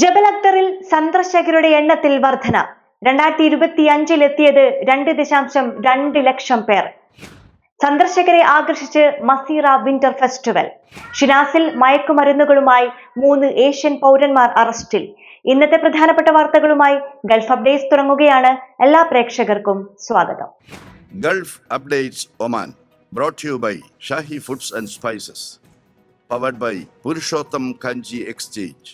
ജബൽ അക്തറിൽ സന്ദർശകരുടെ എണ്ണത്തിൽ വർധന. 2025 എത്തിയത് 2.2 ലക്ഷം പേർ. സന്ദർശകരെ ആകർഷിച്ച് മസീറ വിന്റർ ഫെസ്റ്റിവൽ. ഷിനാസിൽ മയക്കുമരുന്നുകളുമായി 3 ഏഷ്യൻ പൗരന്മാർ അറസ്റ്റിൽ. ഇന്നത്തെ പ്രധാനപ്പെട്ട വാർത്തകളുമായി ഗൾഫ് അപ്ഡേറ്റ്സ് തുടങ്ങുകയാണ്. എല്ലാ പ്രേക്ഷകർക്കും സ്വാഗതം. Gulf Updates Oman brought to you by Shahi Foods and Spices, powered by Purushottam Kanji Exchange.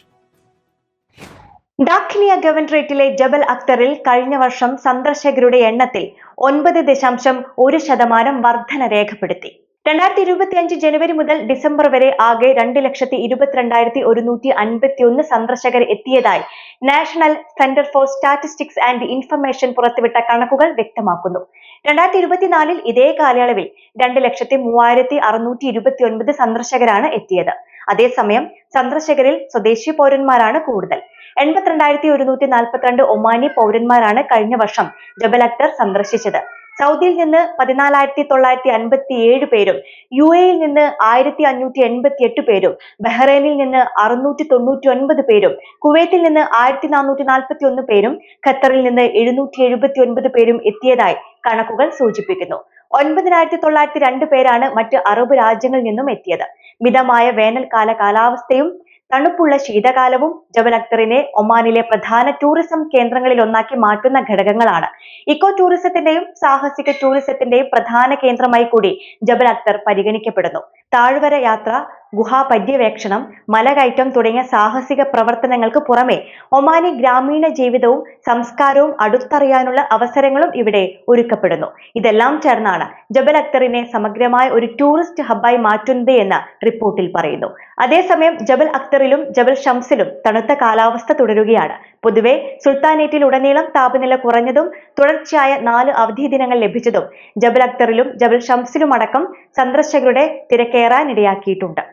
Dakhiliyah ഗവർണറേറ്റിലെ ജബൽ അക്തറിൽ കഴിഞ്ഞ വർഷം സന്ദർശകരുടെ എണ്ണത്തിൽ 9.1% വർധന രേഖപ്പെടുത്തി. 2025 ജനുവരി മുതൽ ഡിസംബർ വരെ ആകെ 2,22,151 സന്ദർശകർ എത്തിയതായി national centre for statistics and information പുറത്തുവിട്ട കണക്കുകൾ വ്യക്തമാക്കുന്നു. 2024 ഇതേ കാലയളവിൽ 2,03,629 സന്ദർശകരാണ് എത്തിയത്. അതേസമയം സന്ദർശകരിൽ സ്വദേശി പൗരന്മാരാണ് കൂടുതൽ. 82,142 ഒമാനി പൗരന്മാരാണ് കഴിഞ്ഞ വർഷം ജബൽ അക്തർ സന്ദർശിച്ചത്. സൗദിയിൽ നിന്ന് 14,957 പേരും, UAEയിൽ നിന്ന് 1,588 പേരും, ബഹ്റൈനിൽ നിന്ന് 699 പേരും, കുവൈത്തിൽ നിന്ന് 1,441 പേരും, ഖത്തറിൽ നിന്ന് 779 പേരും എത്തിയതായി കണക്കുകൾ സൂചിപ്പിക്കുന്നു. 9,902 പേരാണ് മറ്റ് അറബ് രാജ്യങ്ങളിൽ നിന്നും എത്തിയത്. മിതമായ വേനൽക്കാല കാലാവസ്ഥയും തണുപ്പുള്ള ശീതകാലവും ജബൽ അക്തറിനെ ഒമാനിലെ പ്രധാന ടൂറിസം കേന്ദ്രങ്ങളിൽ ഒന്നാക്കി മാറ്റുന്ന ഘടകങ്ങളാണ്. ഇക്കോ ടൂറിസത്തിന്റെയും സാഹസിക ടൂറിസത്തിന്റെയും പ്രധാന കേന്ദ്രമായി കൂടി ജബൽ അക്തർ പരിഗണിക്കപ്പെടുന്നു. താഴ്വര യാത്ര, ഗുഹാ പര്യവേക്ഷണം, മലകയറ്റം തുടങ്ങിയ സാഹസിക പ്രവർത്തനങ്ങൾക്ക് പുറമെ ഒമാനി ഗ്രാമീണ ജീവിതവും സംസ്കാരവും അടുത്തറിയാനുള്ള അവസരങ്ങളും ഇവിടെ ഒരുക്കപ്പെടുന്നു. ഇതെല്ലാം ചേർന്നാണ് ജബൽ അക്തറിനെ സമഗ്രമായ ഒരു ടൂറിസ്റ്റ് ഹബ്ബായി മാറ്റുന്നത് എന്ന് റിപ്പോർട്ടിൽ പറയുന്നു. അതേസമയം ജബൽ അക്തറിലും ജബൽ ഷംസിലും തണുത്ത കാലാവസ്ഥ തുടരുകയാണ്. പൊതുവെ സുൽത്താനേറ്റിലുടനീളം താപനില കുറഞ്ഞതും തുടർച്ചയായ 4 അവധി ദിനങ്ങൾ ലഭിച്ചതും ജബൽ അക്തറിലും ജബൽ ഷംസിലും അടക്കം സന്ദർശകരുടെ തിരക്കേറാനിടയാക്കിയിട്ടുണ്ട്.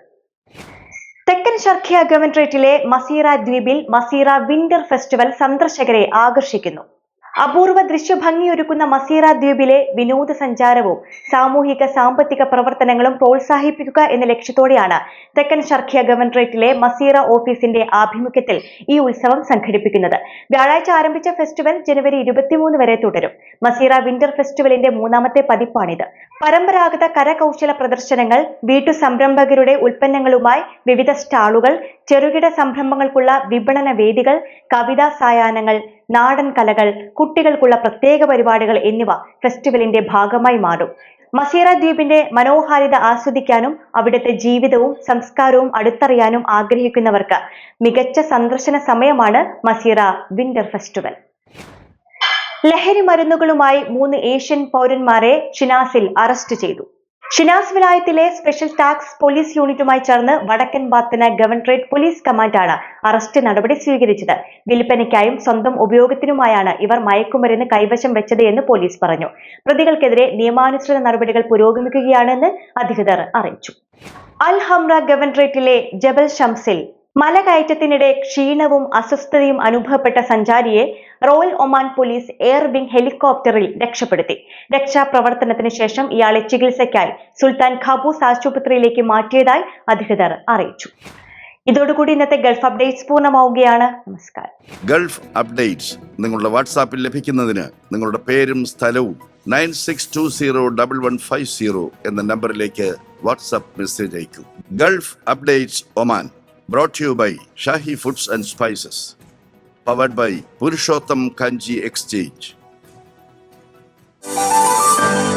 തെക്കൻ ഷർഖിയ ഗവർണറേറ്റിലെ മസീറ ദ്വീപിൽ മസീറ വിന്റർ ഫെസ്റ്റിവൽ സന്ദർശകരെ ആകർഷിക്കുന്നു. അപൂർവ ദൃശ്യഭംഗിയൊരുക്കുന്ന മസീറ ദ്വീപിലെ വിനോദസഞ്ചാരവും സാമൂഹിക സാമ്പത്തിക പ്രവർത്തനങ്ങളും പ്രോത്സാഹിപ്പിക്കുക എന്ന ലക്ഷ്യത്തോടെയാണ് തെക്കൻ ഷർഖിയ ഗവർണറേറ്റിലെ മസീറ ഓഫീസിന്റെ ആഭിമുഖ്യത്തിൽ ഈ ഉത്സവം സംഘടിപ്പിക്കുന്നത്. വ്യാഴാഴ്ച ആരംഭിച്ച ഫെസ്റ്റിവൽ ജനുവരി 23 വരെ തുടരും. മസീറ വിന്റർ ഫെസ്റ്റിവലിന്റെ 3ാമത്തെ പതിപ്പാണിത്. പരമ്പരാഗത കരകൗശല പ്രദർശനങ്ങൾ, വീട്ടു സംരംഭകരുടെ ഉൽപ്പന്നങ്ങളുമായി വിവിധ സ്റ്റാളുകൾ, ചെറുകിട സംരംഭങ്ങൾക്കുള്ള വിപണന വേദികൾ, കവിതാ സായാഹ്നങ്ങൾ, നാടൻ കലകൾ, കുട്ടികൾക്കുള്ള പ്രത്യേക പരിപാടികൾ എന്നിവ ഫെസ്റ്റിവലിന്റെ ഭാഗമായി മാറും. മസീറ ദ്വീപിന്റെ മനോഹാരിത ആസ്വദിക്കാനും അവിടുത്തെ ജീവിതവും സംസ്കാരവും അടുത്തറിയാനും ആഗ്രഹിക്കുന്നവർക്ക് മികച്ച സന്ദർശന സമയമാണ് മസീറ വിന്റർ ഫെസ്റ്റിവൽ. ലഹരി മരുന്നുകളുമായി 3 ഏഷ്യൻ പൗരന്മാരെ ഷിനാസിൽ അറസ്റ്റ് ചെയ്തു. ഷിനാസ് വിലായത്തിലെ സ്പെഷ്യൽ ടാസ്ക് പോലീസ് യൂണിറ്റുമായി ചേർന്ന് വടക്കൻ ബാത്തന ഗവർണറേറ്റ് പോലീസ് കമാൻഡാണ് അറസ്റ്റ് നടപടി സ്വീകരിച്ചത്. വിൽപ്പനയ്ക്കായും സ്വന്തം ഉപയോഗത്തിനുമായാണ് ഇവർ മയക്കുമരുന്ന് കൈവശം വെച്ചത് എന്ന് പോലീസ് പറഞ്ഞു. പ്രതികൾക്കെതിരെ നിയമാനുസൃത നടപടികൾ പുരോഗമിക്കുകയാണെന്ന് അധികൃതർ അറിയിച്ചു. അൽ ഹംറ ഗവർണറേറ്റിലെ ജബൽ ഷംസിൽ മലകയറ്റത്തിനിടെ ക്ഷീണവും അസ്വസ്ഥതയും അനുഭവപ്പെട്ട സഞ്ചാരിയെ Royal Oman Police Air Wing ഹെലികോപ്റ്ററിൽ രക്ഷപ്പെടുത്തി. രക്ഷാപ്രവർത്തനത്തിന് ശേഷം ഇയാളെ ചികിത്സയ്ക്കായി സുൽത്താൻ ഖാബൂസ് ആശുപത്രിയിലേക്ക് മാറ്റിയതായി അധികൃതർ അറിയിച്ചു. ഇതോടുകൂടി ഇന്നത്തെ ഗൾഫ് അപ്ഡേറ്റ്സ് പൂർണ്ണമാവുകയാണ്. നമസ്കാരം. ഗൾഫ് അപ്ഡേറ്റ്സ് നിങ്ങളുടെ വാട്സാപ്പിൽ ലഭിക്കുന്നതിന് നിങ്ങളുടെ പേരും സ്ഥലവും 96201150 എന്ന നമ്പറിലേക്ക് വാട്സാപ്പ് മെസ്സേജ് അയക്കൂ. Gulf Updates Oman brought to you by Shahi Foods and Spices, powered by Purushottam Kanji exchange.